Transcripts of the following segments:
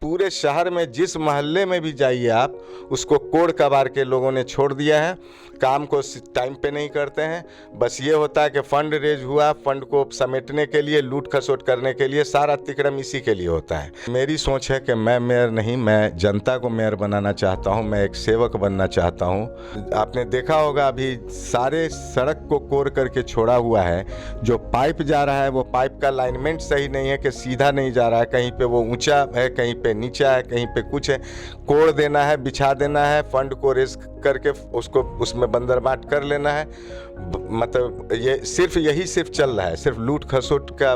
पूरे शहर में जिस मोहल्ले में भी जाइए आप, उसको कोड़ कबाड़ के लोगों ने छोड़ दिया है। काम को टाइम पे नहीं करते हैं। बस ये होता है कि फंड रेज हुआ, फंड को समेटने के लिए, लूट खसोट करने के लिए, सारा तिकड़म इसी के लिए होता है। मेरी सोच है कि मैं मेयर नहीं, मैं जनता को मेयर बनाना चाहता हूँ। मैं एक सेवक बनना चाहता हूँ। आपने देखा होगा अभी सारे सड़क को कोड़ करके छोड़ा हुआ है। जो पाइप जा रहा है वो पाइप का अलाइनमेंट सही नहीं है कि सीधा नहीं जा रहा है, कहीं पे वो ऊंचा है, कहीं पे नीचा है, कहीं पे कुछ है। कोड़ देना है, बिछा देना है, फंड को रेस करके उसको उसमें बंदरबाट कर लेना है। मतलब ये सिर्फ चल रहा है, सिर्फ लूट खसोट का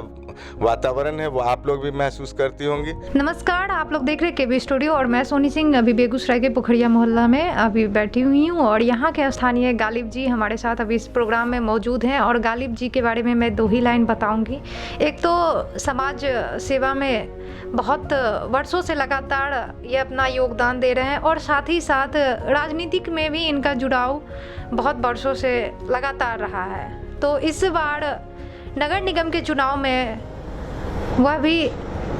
वातावरण है, वो आप लोग भी महसूस करती होंगी। नमस्कार, आप लोग देख रहे हैं केबी स्टूडियो और मैं सोनी सिंह अभी बेगूसराय के पोखरिया मोहल्ला में अभी बैठी हुई हूँ और यहाँ के स्थानीय गालिब जी हमारे साथ अभी इस प्रोग्राम में मौजूद हैं और गालिब जी के बारे में मैं 2 ही लाइन बताऊँगी। एक तो समाज सेवा में बहुत वर्षों से लगातार ये अपना योगदान दे रहे हैं और साथ ही साथ राजनीतिक में भी इनका जुड़ाव बहुत वर्षों से लगातार रहा है। तो इस बार नगर निगम के चुनाव में वह भी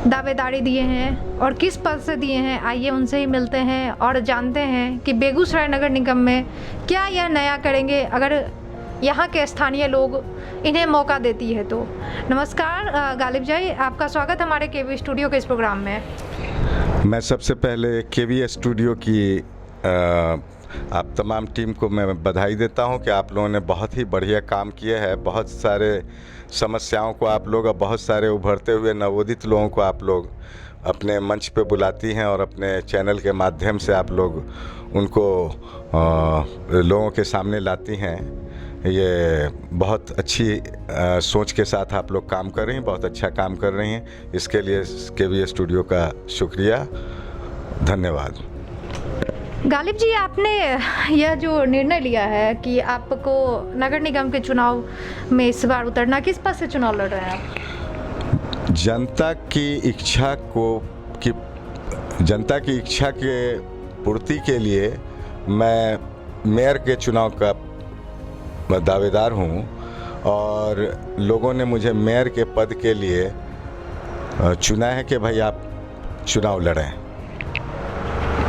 दावेदारी दिए हैं और किस पद से दिए हैं, आइए उनसे ही मिलते हैं और जानते हैं कि बेगूसराय नगर निगम में क्या यह नया करेंगे अगर यहाँ के स्थानीय लोग इन्हें मौका देती है तो। नमस्कार गालिब जी, आपका स्वागत हमारे केवी स्टूडियो के इस प्रोग्राम में। मैं सबसे पहले केवी स्टूडियो की आप तमाम टीम को मैं बधाई देता हूं कि आप लोगों ने बहुत ही बढ़िया काम किया है। बहुत सारे समस्याओं को आप लोग, बहुत सारे उभरते हुए नवोदित लोगों को आप लोग अपने मंच पे बुलाती हैं और अपने चैनल के माध्यम से आप लोग उनको लोगों के सामने लाती हैं। ये बहुत अच्छी सोच के साथ आप लोग काम कर रही हैं, बहुत अच्छा काम कर रही हैं। इसके लिए केवी स्टूडियो का शुक्रिया, धन्यवाद। गालिब जी, आपने यह जो निर्णय लिया है कि आपको नगर निगम के चुनाव में इस बार उतरना, किस पद से चुनाव लड़ रहे हैं आप? जनता की इच्छा के पूर्ति के लिए मैं मेयर के चुनाव का दावेदार हूं और लोगों ने मुझे मेयर के पद के लिए चुना है कि भाई आप चुनाव लड़ें।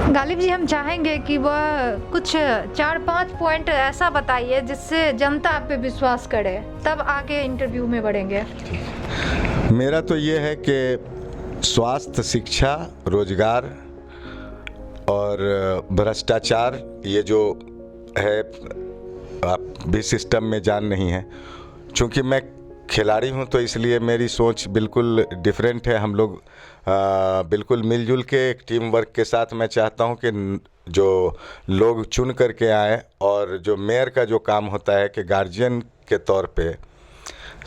गालिब जी, हम चाहेंगे कि वह कुछ 4-5 पॉइंट ऐसा बताइए जिससे जनता आप पे विश्वास करे, तब आगे इंटरव्यू में बढ़ेंगे। मेरा तो ये है कि स्वास्थ्य, शिक्षा, रोजगार और भ्रष्टाचार, ये जो है आप भी सिस्टम में जान नहीं है। चूँकि मैं खिलाड़ी हूँ तो इसलिए मेरी सोच बिल्कुल डिफरेंट है। हम लोग बिल्कुल मिलजुल के एक टीम वर्क के साथ मैं चाहता हूँ कि जो लोग चुन करके आए और जो मेयर का जो काम होता है कि गार्जियन के तौर पे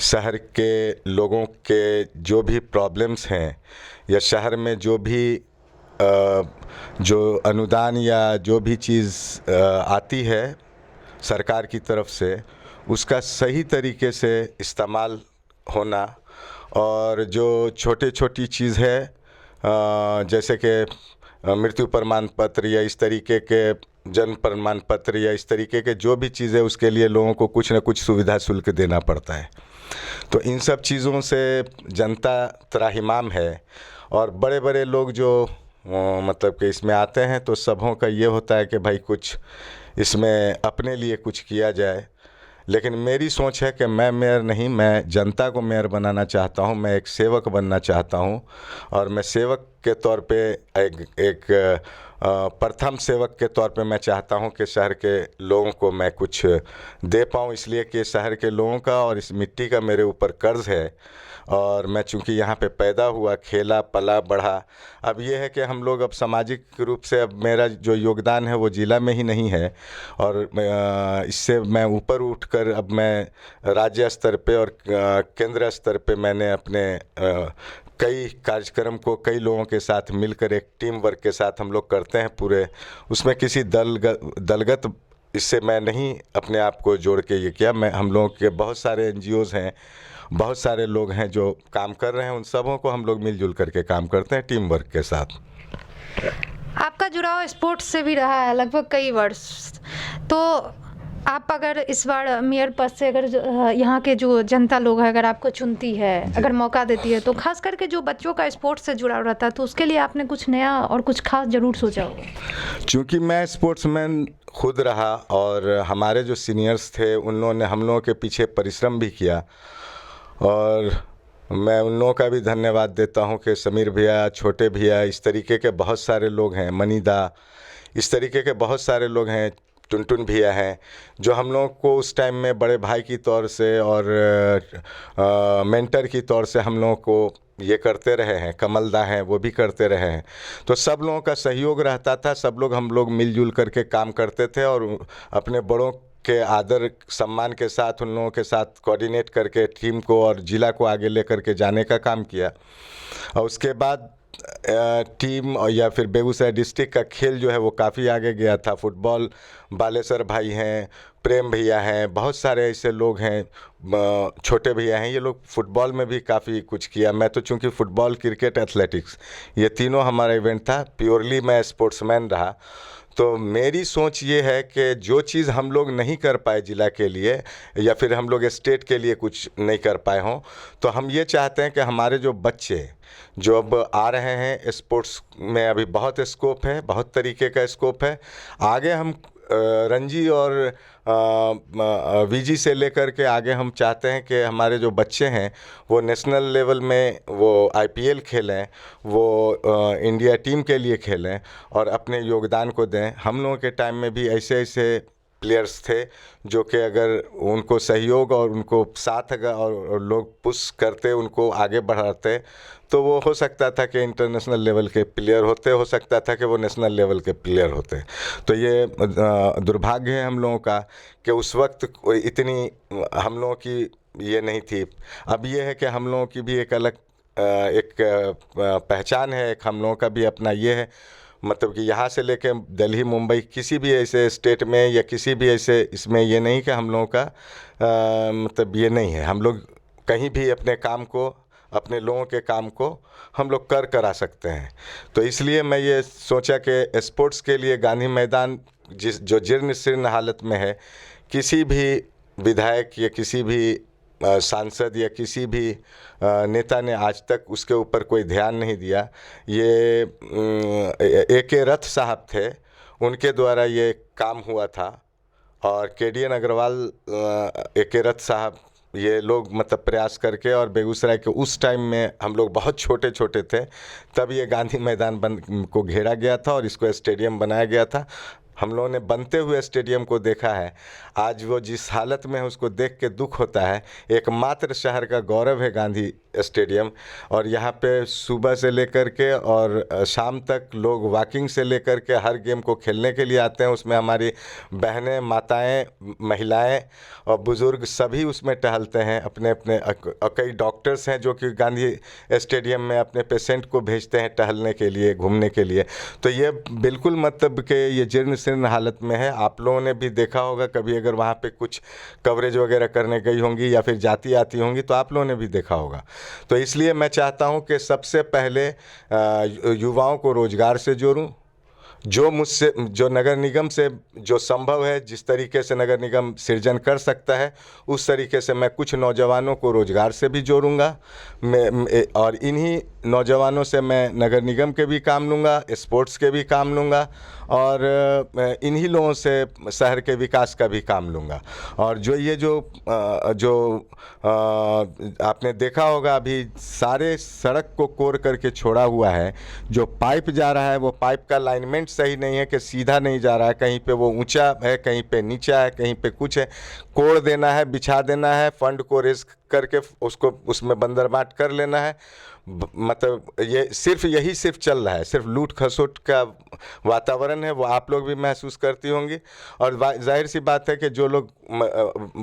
शहर के लोगों के जो भी प्रॉब्लम्स हैं या शहर में जो भी जो अनुदान या जो भी चीज़ आती है सरकार की तरफ से, उसका सही तरीके से इस्तेमाल होना और जो छोटी चीज़ है जैसे कि मृत्यु प्रमाण पत्र या इस तरीके के जन्म प्रमाण पत्र या इस तरीके के जो भी चीज़ें, उसके लिए लोगों को कुछ न कुछ सुविधा शुल्क देना पड़ता है। तो इन सब चीज़ों से जनता त्राहिमाम है और बड़े बड़े लोग जो मतलब कि इसमें आते हैं तो सबों का ये होता है कि भाई कुछ इसमें अपने लिए कुछ किया जाए। लेकिन मेरी सोच है कि मैं मेयर नहीं, मैं जनता को मेयर बनाना चाहता हूं। मैं एक सेवक बनना चाहता हूं और मैं सेवक के तौर पे एक प्रथम सेवक के तौर पे मैं चाहता हूं कि शहर के लोगों को मैं कुछ दे पाऊं, इसलिए कि शहर के लोगों का और इस मिट्टी का मेरे ऊपर कर्ज है और मैं चूँकि यहाँ पे पैदा हुआ, खेला, पला, बढ़ा। अब ये है कि हम लोग अब सामाजिक रूप से अब मेरा जो योगदान है वो ज़िला में ही नहीं है और इससे मैं ऊपर उठकर अब मैं राज्य स्तर पे और केंद्र स्तर पे मैंने अपने कई कार्यक्रम को कई लोगों के साथ मिलकर एक टीम वर्क के साथ हम लोग करते हैं पूरे। उसमें किसी दलगत इससे मैं नहीं अपने आप को जोड़ के ये किया। हम लोगों के बहुत सारे NGOs हैं, बहुत सारे लोग हैं जो काम कर रहे हैं, उन सबों को हम लोग मिलजुल करके काम करते हैं टीम वर्क के साथ। आपका जुड़ाव स्पोर्ट्स से भी रहा है लगभग कई वर्ष, तो आप अगर इस बार मेयर पद से अगर यहाँ के जो जनता लोग हैं अगर आपको चुनती है, अगर मौका देती है, तो खास करके जो बच्चों का स्पोर्ट्स से जुड़ाव रहता है तो उसके लिए आपने कुछ नया और कुछ खास ज़रूर सोचा होगा। चूँकि मैं स्पोर्ट्समैन खुद रहा और हमारे जो सीनियर्स थे उन लोगों ने हम लोगों के पीछे परिश्रम भी किया, और मैं उन लोगों का भी धन्यवाद देता हूं कि समीर भैया, छोटे भैया, इस तरीके के बहुत सारे लोग हैं, मनीदा, इस तरीके के बहुत सारे लोग हैं, टुनटुन भैया हैं, जो हम लोगों को उस टाइम में बड़े भाई की तौर से और मेंटर की तौर से हम लोगों को ये करते रहे हैं। कमलदा हैं, वो भी करते रहे हैं। तो सब लोगों का सहयोग रहता था, सब लोग हम लोग मिलजुल करके काम करते थे और अपने बड़ों के आदर सम्मान के साथ उन लोगों के साथ कोऑर्डिनेट करके टीम को और ज़िला को आगे लेकर के जाने का काम किया। और उसके बाद टीम और या फिर बेगूसराय डिस्ट्रिक्ट का खेल जो है वो काफ़ी आगे गया था। फुटबॉल बालेश्वर भाई हैं, प्रेम भैया हैं, बहुत सारे ऐसे लोग हैं, छोटे भैया हैं, ये लोग फुटबॉल में भी काफ़ी कुछ किया। मैं तो चूँकि फ़ुटबॉल, क्रिकेट, एथलेटिक्स ये तीनों हमारा इवेंट था, प्योरली मैं स्पोर्ट्समैन रहा। तो मेरी सोच ये है कि जो चीज़ हम लोग नहीं कर पाए ज़िला के लिए या फिर हम लोग स्टेट के लिए कुछ नहीं कर पाए हों, तो हम ये चाहते हैं कि हमारे जो बच्चे जो अब आ रहे हैं, स्पोर्ट्स में अभी बहुत स्कोप है, बहुत तरीके का स्कोप है। आगे हम रणजी और वीजी से लेकर के आगे हम चाहते हैं कि हमारे जो बच्चे हैं वो नेशनल लेवल में वो आईपीएल खेलें, वो इंडिया टीम के लिए खेलें और अपने योगदान को दें। हम लोगों के टाइम में भी ऐसे ऐसे प्लेयर्स थे जो कि अगर उनको सहयोग और उनको साथ अगर और लोग पुश करते, उनको आगे बढ़ाते, तो वो हो सकता था कि इंटरनेशनल लेवल के प्लेयर होते, हो सकता था कि वो नेशनल लेवल के प्लेयर होते। तो ये दुर्भाग्य है हम लोगों का कि उस वक्त इतनी हम लोगों की ये नहीं थी। अब ये है कि हम लोगों की भी एक अलग एक पहचान है, एक हम लोगों का भी अपना ये है, मतलब कि यहाँ से लेके दिल्ली, मुंबई, किसी भी ऐसे स्टेट में या किसी भी ऐसे इसमें ये नहीं कि हम लोगों का मतलब ये नहीं है। हम लोग कहीं भी अपने काम को, अपने लोगों के काम को हम लोग करा सकते हैं। तो इसलिए मैं ये सोचा कि स्पोर्ट्स के लिए गांधी मैदान जो जीर्ण शीर्ण हालत में है, किसी भी विधायक या किसी भी सांसद या किसी भी नेता ने आज तक उसके ऊपर कोई ध्यान नहीं दिया। ये AK रथ साहब थे, उनके द्वारा ये काम हुआ था, और KDN अग्रवाल, AK रथ साहब, ये लोग मतलब प्रयास करके, और बेगूसराय के उस टाइम में हम लोग बहुत छोटे छोटे थे, तब ये गांधी मैदान को घेरा गया था और इसको स्टेडियम बनाया गया था। हम लोगों ने बनते हुए स्टेडियम को देखा है। आज वो जिस हालत में है उसको देख के दुख होता है। एकमात्र शहर का गौरव है गांधी स्टेडियम, और यहाँ पे सुबह से लेकर के और शाम तक लोग वॉकिंग से लेकर के हर गेम को खेलने के लिए आते हैं। उसमें हमारी बहनें, माताएं, महिलाएं और बुज़ुर्ग सभी उसमें टहलते हैं। अपने अपने कई डॉक्टर्स हैं जो कि गांधी स्टेडियम में अपने पेशेंट को भेजते हैं टहलने के लिए, घूमने के लिए। तो ये बिल्कुल मतलब कि ये जीर्ण शीर्ण हालत में है। आप लोगों ने भी देखा होगा कभी, अगर वहाँ पे कुछ कवरेज वगैरह करने गई होंगी या फिर जाती आती होंगी तो आप लोगों ने भी देखा होगा। तो इसलिए मैं चाहता हूँ कि सबसे पहले युवाओं को रोज़गार से जोड़ूँ। जो मुझसे, जो नगर निगम से जो संभव है, जिस तरीके से नगर निगम सृजन कर सकता है, उस तरीके से मैं कुछ नौजवानों को रोज़गार से भी जोड़ूंगा। और इन्हीं नौजवानों से मैं नगर निगम के भी काम लूँगा, स्पोर्ट्स के भी काम लूँगा, और इन्हीं लोगों से शहर के विकास का भी काम लूँगा। और जो ये जो आपने देखा होगा, अभी सारे सड़क को कोर करके छोड़ा हुआ है। जो पाइप जा रहा है वो पाइप का लाइनमेंट सही नहीं है, कि सीधा नहीं जा रहा है, कहीं पे वो ऊंचा है, कहीं पे नीचा है, कहीं पे कुछ है। कोड़ देना है, बिछा देना है, फंड को रेस करके उसको उसमें बंदरबाट कर लेना है। मतलब ये सिर्फ चल रहा है, सिर्फ लूट खसोट का वातावरण है, वो आप लोग भी महसूस करती होंगी। और जाहिर सी बात है कि जो लोग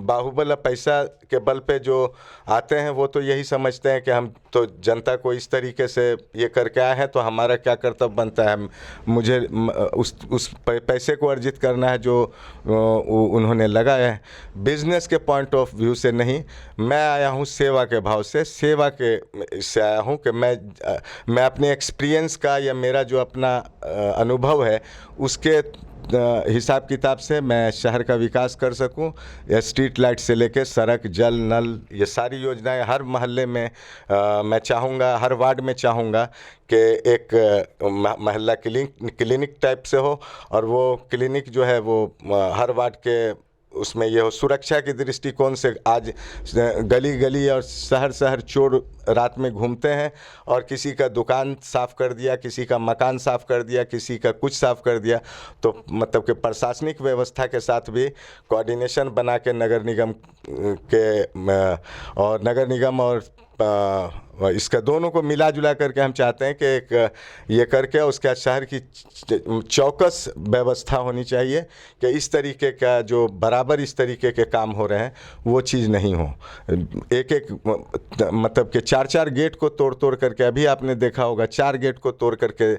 बाहुबल पैसा के बल पे जो आते हैं वो तो यही समझते हैं कि हम तो जनता को इस तरीके से ये करके आए हैं, तो हमारा क्या कर्तव्य बनता है, मुझे उस पैसे को अर्जित करना है जो उन्होंने लगाया है। बिजनेस के पॉइंट ऑफ व्यू से नहीं, मैं आया हूँ सेवा के भाव से, सेवा के इससे आया हूँ। कहूँ कि मैं अपने एक्सपीरियंस का या मेरा जो अपना अनुभव है उसके हिसाब किताब से मैं शहर का विकास कर सकूं। या स्ट्रीट लाइट से लेकर सड़क, जल, नल, ये सारी योजनाएं हर मोहल्ले में मैं चाहूँगा, हर वार्ड में चाहूँगा कि एक मोहल्ला क्लिनिक टाइप से हो, और वो क्लिनिक जो है वो हर वार्ड के उसमें ये हो। सुरक्षा के दृष्टिकोण से आज गली गली और शहर शहर चोर रात में घूमते हैं, और किसी का दुकान साफ़ कर दिया, किसी का मकान साफ़ कर दिया, किसी का कुछ साफ़ कर दिया। तो मतलब कि प्रशासनिक व्यवस्था के साथ भी कोऑर्डिनेशन बना के नगर निगम और नगर निगम और इसका दोनों को मिला जुला करके हम चाहते हैं कि एक ये करके उसके बाद शहर की चौकस व्यवस्था होनी चाहिए कि इस तरीके का जो बराबर इस तरीके के काम हो रहे हैं वो चीज़ नहीं हो। एक एक मतलब कि 4-4 गेट को तोड़ तोड़ करके, अभी आपने देखा होगा 4 गेट को तोड़ करके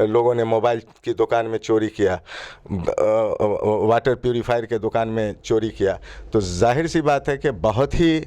लोगों ने मोबाइल की दुकान में चोरी किया, वाटर प्यूरीफायर के दुकान में चोरी किया। तो जाहिर सी बात है कि बहुत ही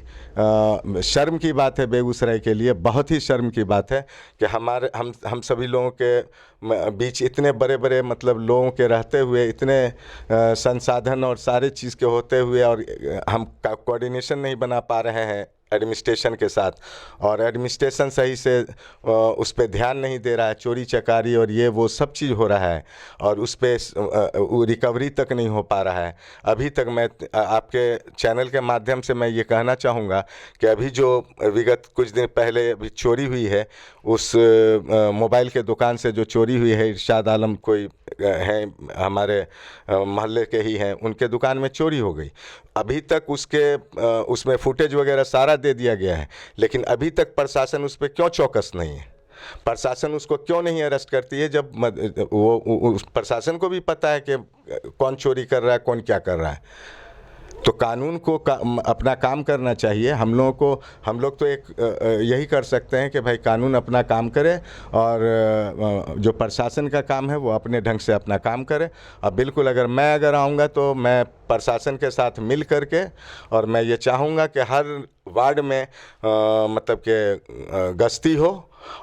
शर्म की बात है बेगूसराय के लिए, बहुत ही शर्म की बात है कि हम सभी लोगों के बीच इतने बड़े बड़े मतलब लोगों के रहते हुए, इतने संसाधन और सारे चीज़ के होते हुए, और हम कोऑर्डिनेशन नहीं बना पा रहे हैं एडमिनिस्ट्रेशन के साथ, और एडमिनिस्ट्रेशन सही से उस पर ध्यान नहीं दे रहा है। चोरी चकारी और ये वो सब चीज़ हो रहा है, और उस पर रिकवरी तक नहीं हो पा रहा है अभी तक। मैं आपके चैनल के माध्यम से मैं ये कहना चाहूँगा कि अभी जो विगत कुछ दिन पहले अभी चोरी हुई है, उस मोबाइल के दुकान से जो चोरी हुई है, इरशाद आलम कोई हैं हमारे मोहल्ले के ही हैं, उनके दुकान में चोरी हो गई। अभी तक उसमें फुटेज वगैरह सारा दे दिया गया है, लेकिन अभी तक प्रशासन उस पर क्यों चौकस नहीं है? प्रशासन उसको क्यों नहीं अरेस्ट करती है, जब वो प्रशासन को भी पता है कि कौन चोरी कर रहा है, कौन क्या कर रहा है। तो कानून को अपना काम करना चाहिए। हम लोग तो एक यही कर सकते हैं कि भाई कानून अपना काम करे, और जो प्रशासन का काम है वो अपने ढंग से अपना काम करे। अब बिल्कुल अगर आऊँगा तो मैं प्रशासन के साथ मिल करके, और मैं ये चाहूँगा कि हर वार्ड में मतलब कि गश्ती हो,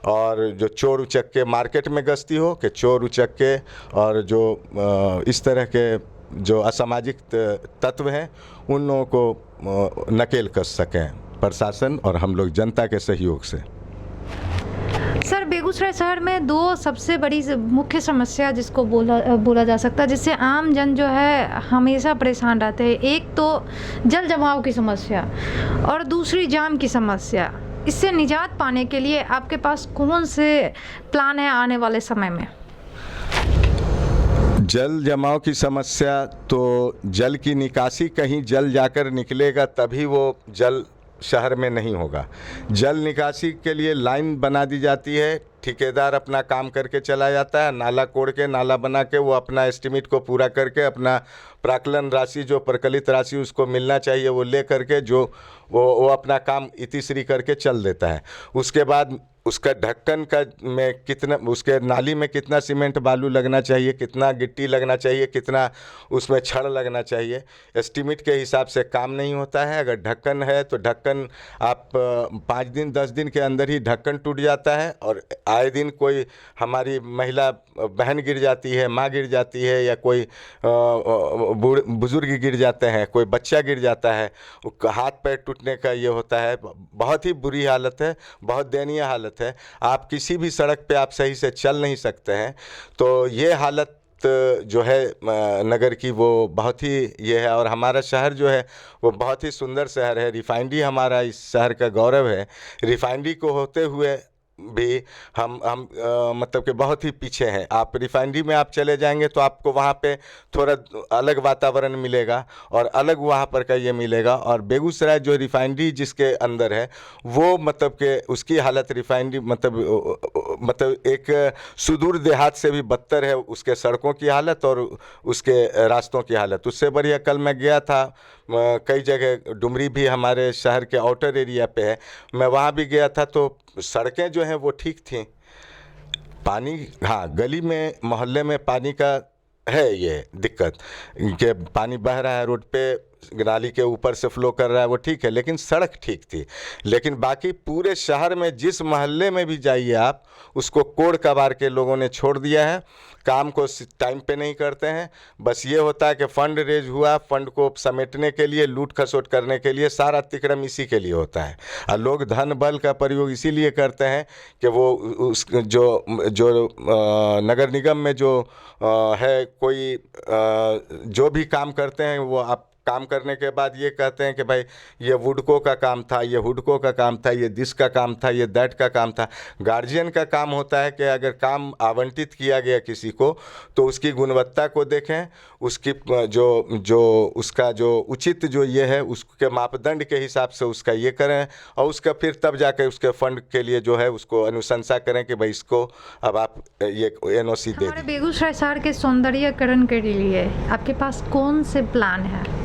और जो चोर उचक्के मार्केट में गश्ती हो, कि चोर उचक्के और जो इस तरह के जो असामाजिक तत्व हैं उन लोगों को नकेल कस सकें प्रशासन और हम लोग जनता के सहयोग से। सर, बेगूसराय शहर में 2 सबसे बड़ी मुख्य समस्या जिसको बोला जा सकता है, जिससे आम जन जो है हमेशा परेशान रहते हैं। एक तो जल जमाव की समस्या और दूसरी जाम की समस्या। इससे निजात पाने के लिए आपके पास कौन से प्लान है आने वाले समय में? जल जमाव की समस्या, तो जल की निकासी कहीं जल जाकर निकलेगा तभी वो जल शहर में नहीं होगा। जल निकासी के लिए लाइन बना दी जाती है, ठेकेदार अपना काम करके चला जाता है, नाला कोड़ के नाला बना के वो अपना एस्टीमेट को पूरा करके अपना प्राक्कलन राशि जो प्रकलित राशि उसको मिलना चाहिए वो ले करके जो वो अपना काम इतिश्री करके चल देता है। उसके बाद उसका ढक्कन का में कितना, उसके नाली में कितना सीमेंट बालू लगना चाहिए, कितना गिट्टी लगना चाहिए, कितना उसमें छड़ लगना चाहिए, एस्टीमेट के हिसाब से काम नहीं होता है। अगर ढक्कन है तो ढक्कन आप 5 दिन 10 दिन के अंदर ही ढक्कन टूट जाता है, और आए दिन कोई हमारी महिला बहन गिर जाती है, माँ गिर जाती है, या कोई बुजुर्ग गिर जाते हैं, कोई बच्चा गिर जाता है, हाथ पैर टूटने का ये होता है। बहुत ही बुरी हालत है, बहुत दयनीय हालत है। आप किसी भी सड़क पे आप सही से चल नहीं सकते हैं। तो ये हालत जो है नगर की वो बहुत ही ये है। और हमारा शहर जो है वो बहुत ही सुंदर शहर है। रिफाइनरी हमारा इस शहर का गौरव है। रिफाइनरी को होते हुए भी हम मतलब कि बहुत ही पीछे हैं। आप रिफाइनरी में आप चले जाएंगे तो आपको वहाँ पे थोड़ा अलग वातावरण मिलेगा और अलग वहाँ पर का ये मिलेगा। और बेगूसराय जो रिफाइनरी जिसके अंदर है वो मतलब कि उसकी हालत रिफाइनरी मतलब एक सुदूर देहात से भी बदतर है उसके सड़कों की हालत और उसके रास्तों की हालत। उससे बढ़िया कल मैं गया था कई जगह, डुमरी भी हमारे शहर के आउटर एरिया पे है, मैं वहाँ भी गया था तो सड़कें जो हैं वो ठीक थी। पानी, हाँ गली में मोहल्ले में पानी का है ये दिक्कत कि पानी बह रहा है रोड पे, नाली के ऊपर से फ्लो कर रहा है वो ठीक है, लेकिन सड़क ठीक थी। लेकिन बाकी पूरे शहर में जिस मोहल्ले में भी जाइए आप, उसको कोड़ कबाड़ के लोगों ने छोड़ दिया है, काम को टाइम पे नहीं करते हैं। बस ये होता है कि फंड रेज हुआ, फंड को समेटने के लिए, लूट खसोट करने के लिए, सारा तिकड़म इसी के लिए होता है। और लोग धन बल का प्रयोग इसीलिए करते हैं कि वो उस जो नगर निगम में जो है कोई जो भी काम करते हैं, वो आप काम करने के बाद ये कहते हैं कि भाई ये वुडको का काम था, ये हुडको का काम था, ये दिस का काम था, ये दैट का काम था। गार्जियन का काम होता है कि अगर काम आवंटित किया गया किसी को तो उसकी गुणवत्ता को देखें, उसकी उसका जो उचित जो ये है उसके मापदंड के हिसाब से उसका ये करें, और उसका फिर तब जाकर उसके फंड के लिए जो है उसको अनुशंसा करें कि भाई इसको अब आप ये NOC दे हमारे दें। बेगूसराय शहर के सौंदर्यीकरण के लिए आपके पास कौन से प्लान है?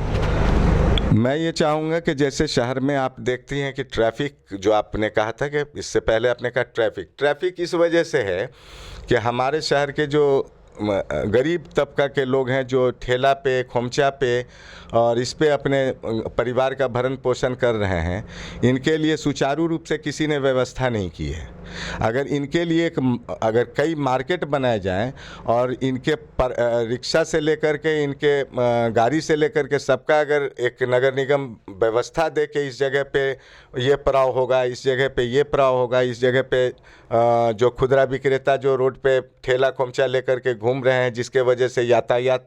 मैं ये चाहूँगा कि जैसे शहर में आप देखती हैं कि ट्रैफिक, जो आपने कहा था कि इससे पहले आपने कहा ट्रैफिक इस वजह से है कि हमारे शहर के जो गरीब तबका के लोग हैं, जो ठेला पे, खोमचा पे और इस पे अपने परिवार का भरण पोषण कर रहे हैं, इनके लिए सुचारू रूप से किसी ने व्यवस्था नहीं की है। अगर इनके लिए अगर कई मार्केट बनाए जाएं और इनके रिक्शा से लेकर के, इनके गाड़ी से लेकर के सबका अगर एक नगर निगम व्यवस्था दे के इस जगह पे ये पड़ाव होगा, इस जगह पे ये पड़ाव होगा, इस जगह पे जो खुदरा विक्रेता जो रोड पे ठेला खोमचा लेकर के घूम रहे हैं, जिसके वजह से यातायात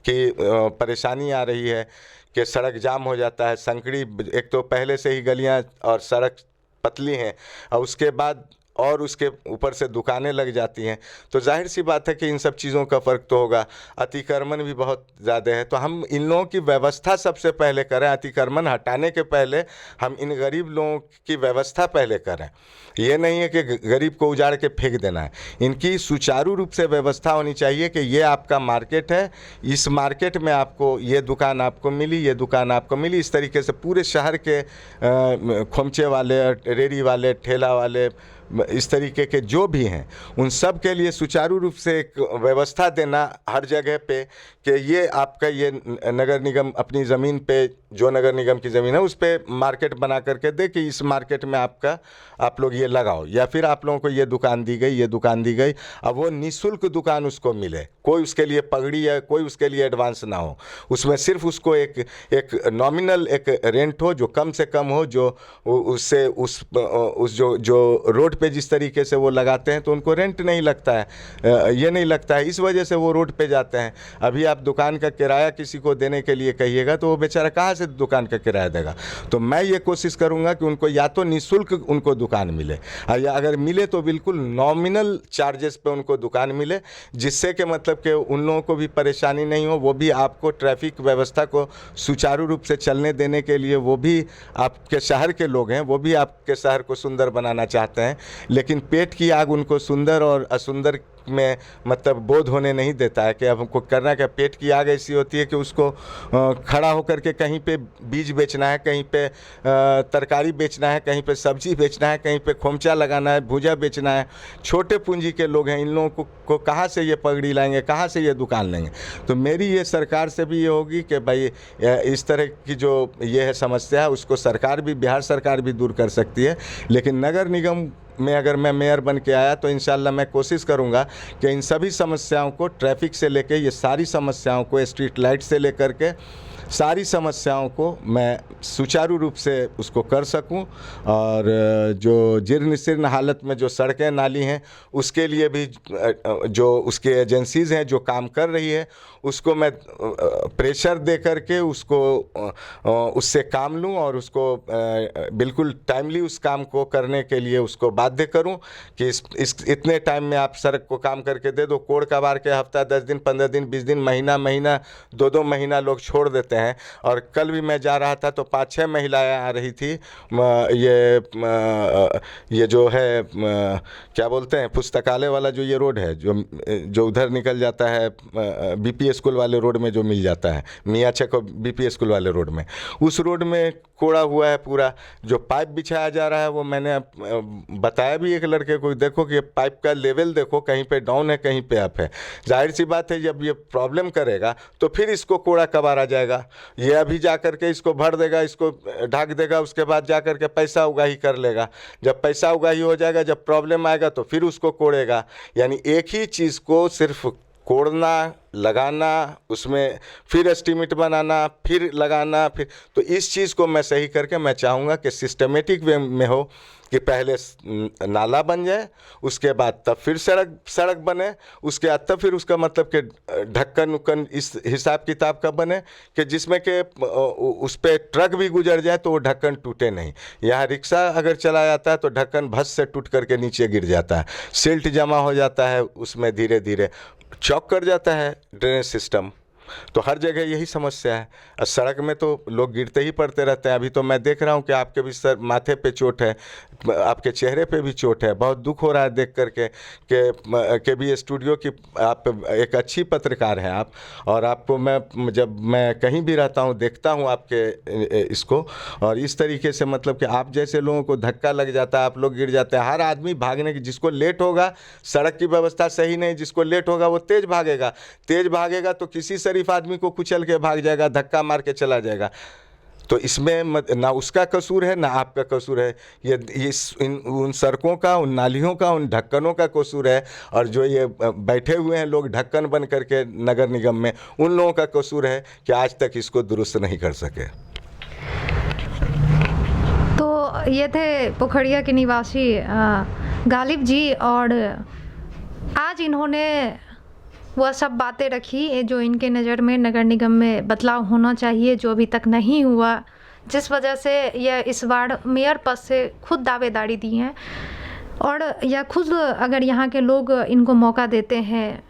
की परेशानी आ रही है कि सड़क जाम हो जाता है, संकड़ी, एक तो पहले से ही गलियां और सड़क पतली हैं और उसके बाद और उसके ऊपर से दुकानें लग जाती हैं, तो जाहिर सी बात है कि इन सब चीज़ों का फ़र्क तो होगा। अतिक्रमण भी बहुत ज़्यादा है, तो हम इन लोगों की व्यवस्था सबसे पहले करें। अतिक्रमण हटाने के पहले हम इन गरीब लोगों की व्यवस्था पहले करें। ये नहीं है कि गरीब को उजाड़ के फेंक देना है, इनकी सुचारू रूप से व्यवस्था होनी चाहिए कि ये आपका मार्केट है, इस मार्केट में आपको ये दुकान आपको मिली, ये दुकान आपको मिली। इस तरीके से पूरे शहर के खोमचे वाले, रेड़ी वाले, ठेला वाले, इस तरीके के जो भी हैं, उन सब के लिए सुचारू रूप से एक व्यवस्था देना हर जगह पे कि ये आपका ये नगर निगम अपनी ज़मीन पे, जो नगर निगम की ज़मीन है उस पे मार्केट बना करके दे कि इस मार्केट में आप लोग ये लगाओ, या फिर आप लोगों को ये दुकान दी गई, ये दुकान दी गई। अब वो निःशुल्क दुकान उसको मिले, कोई उसके लिए पगड़ी या कोई उसके लिए एडवांस ना हो, उसमें सिर्फ उसको एक नॉमिनल एक रेंट हो जो कम से कम हो, जो उससे उस जो रोड पे जिस तरीके से वो लगाते हैं तो उनको रेंट नहीं लगता है, ये नहीं लगता है, इस वजह से वो रोड पे जाते हैं। अभी आप दुकान का किराया किसी को देने के लिए कहिएगा तो वो बेचारा कहाँ से दुकान का किराया देगा। तो मैं ये कोशिश करूँगा कि उनको या तो निःशुल्क उनको दुकान मिले, या अगर मिले तो बिल्कुल नॉमिनल चार्जेस पे उनको दुकान मिले, जिससे कि मतलब कि उन लोगों को भी परेशानी नहीं हो। वो भी आपको ट्रैफिक व्यवस्था को सुचारू रूप से चलने देने के लिए, वो भी आपके शहर के लोग हैं, वो भी आपके शहर को सुंदर बनाना चाहते हैं, लेकिन पेट की आग उनको सुंदर और असुंदर में मतलब बोध होने नहीं देता है कि अब हमको करना क्या। पेट की आग ऐसी होती है कि उसको खड़ा होकर के कहीं पे बीज बेचना है, कहीं पे तरकारी बेचना है, कहीं पे सब्जी बेचना है, कहीं पे खोमचा लगाना है, भुजा बेचना है। छोटे पूंजी के लोग हैं, इन लोगों को कहाँ से ये पगड़ी लाएंगे, कहाँ से ये दुकान लेंगे। तो मेरी ये सरकार से भी ये होगी कि भाई इस तरह की जो ये है समस्या है उसको सरकार भी, बिहार सरकार भी दूर कर सकती है। लेकिन नगर निगम में अगर मैं मेयर बन के आया तो इंशाल्लाह मैं कोशिश करूंगा कि इन सभी समस्याओं को, ट्रैफिक से लेके ये सारी समस्याओं को, स्ट्रीट लाइट से लेकर के सारी समस्याओं को मैं सुचारू रूप से उसको कर सकूं, और जो जीर्ण शीर्ण हालत में जो सड़कें नाली हैं उसके लिए भी जो उसके एजेंसीज़ हैं जो काम कर रही है उसको मैं प्रेशर दे करके उसको उससे काम लूं और उसको बिल्कुल टाइमली उस काम को करने के लिए उसको बाध्य करूं कि इस इतने टाइम में आप सड़क को काम करके दे दो। कोड़ कबाड़ के हफ्ता 10 दिन, 15 दिन, 20 दिन, महीना 2 महीना लोग छोड़ देते हैं। और कल भी मैं जा रहा था तो 5-6 महिलाएं आ रही थी, ये जो है क्या बोलते हैं, पुस्तकालय वाला जो ये रोड है जो उधर निकल जाता है बीपी स्कूल वाले रोड में जो मिल जाता है, मियाँ चक बीपी स्कूल वाले रोड में, उस रोड में कोड़ा हुआ है पूरा। जो पाइप बिछाया जा रहा है वो मैंने बताया भी एक लड़के को, देखो कि पाइप का लेवल देखो, कहीं पे डाउन है कहीं पे अप है। जाहिर सी बात है जब ये प्रॉब्लम करेगा तो फिर इसको कोड़ा कबारा जाएगा। ये अभी जा कर के इसको भर देगा, इसको ढक देगा, उसके बाद जा कर के पैसा उगाही कर लेगा। जब पैसा उगाही हो जाएगा, जब प्रॉब्लम आएगा तो फिर उसको कोड़ेगा। यानी एक ही चीज़ को सिर्फ कोड़ना, लगाना, उसमें फिर एस्टीमेट बनाना, फिर लगाना, फिर तो इस चीज़ को मैं सही करके मैं चाहूँगा कि सिस्टमेटिक वे में हो कि पहले नाला बन जाए, उसके बाद तब फिर सड़क बने, उसके बाद तब फिर उसका मतलब कि ढक्कन उक्कन इस हिसाब किताब का बने कि जिसमें कि उस पर ट्रक भी गुजर जाए तो वो ढक्कन टूटे नहीं। यहाँ रिक्शा अगर चला जाता है तो ढक्कन भस से टूट करके नीचे गिर जाता है, सिल्ट जमा हो जाता है उसमें, धीरे धीरे चौक कर जाता है ड्रेनेज सिस्टम। तो हर जगह यही समस्या है। सड़क में तो लोग गिरते ही पड़ते रहते हैं। अभी तो मैं देख रहा हूँ कि आपके भी सर माथे पे चोट है, आपके चेहरे पे भी चोट है। बहुत दुख हो रहा है देख करके कि भी स्टूडियो की आप एक अच्छी पत्रकार हैं आप, और आपको जब मैं कहीं भी रहता हूँ देखता हूँ आपके इसको, और इस तरीके से मतलब कि आप जैसे लोगों को धक्का लग जाता है, आप लोग गिर जाते हैं। हर आदमी भागने की, जिसको लेट होगा, सड़क की व्यवस्था सही नहीं, जिसको लेट होगा वो तेज़ भागेगा तो किसी शरीफ आदमी को कुचल के भाग जाएगा, धक्का मार के चला जाएगा। तो इसमें ना उसका कसूर है ना आपका कसूर है, ये उन सड़कों का, उन नालियों का, उन ढक्कनों का कसूर है। और जो ये बैठे हुए हैं लोग ढक्कन बन करके नगर निगम में, उन लोगों का कसूर है कि आज तक इसको दुरुस्त नहीं कर सके। तो ये थे पोखरिया के निवासी गालिब जी, और आज इन्होंने वह सब बातें रखी जो इनके नज़र में नगर निगम में बदलाव होना चाहिए, जो अभी तक नहीं हुआ, जिस वजह से यह इस बार मेयर पद से खुद दावेदारी दी हैं। और यह खुद अगर यहाँ के लोग इनको मौका देते हैं,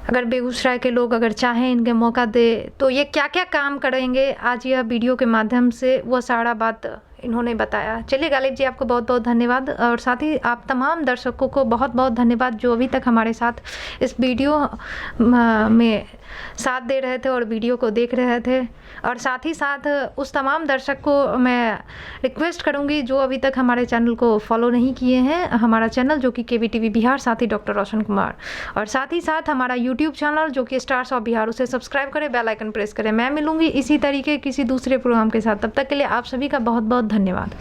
अगर बेगूसराय के लोग अगर चाहें इनके मौका दे, तो ये क्या क्या काम करेंगे, आज यह वीडियो के माध्यम से वो सारा बात इन्होंने बताया। चलिए गालिब जी, आपको बहुत बहुत धन्यवाद, और साथ ही आप तमाम दर्शकों को बहुत बहुत धन्यवाद जो अभी तक हमारे साथ इस वीडियो में साथ दे रहे थे और वीडियो को देख रहे थे। और साथ ही साथ उस तमाम दर्शक को मैं रिक्वेस्ट करूंगी जो अभी तक हमारे चैनल को फॉलो नहीं किए हैं, हमारा चैनल जो कि KBTV बिहार, साथ ही डॉक्टर रोशन कुमार, और साथ ही साथ हमारा यूट्यूब चैनल जो कि स्टार्स ऑफ बिहार, उसे सब्सक्राइब करें, बेल आइकन प्रेस करें। मैं मिलूंगी इसी तरीके किसी दूसरे प्रोग्राम के साथ, तब तक के लिए आप सभी का बहुत बहुत धन्यवाद।